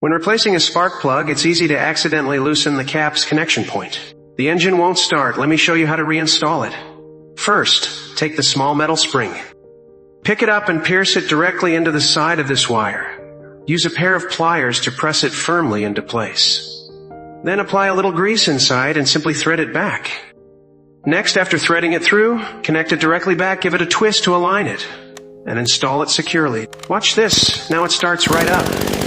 When replacing a spark plug, it's easy to accidentally loosen the cap's connection point. The engine won't start. Let me show you how to reinstall it. First, take the small metal spring. Pick it up and pierce it directly into the side of this wire. Use a pair of pliers to press it firmly into place. Then apply a little grease inside and simply thread it back. Next, after threading it through, connect it directly back, give it a twist to align it, and install it securely. Watch this. Now it starts right up.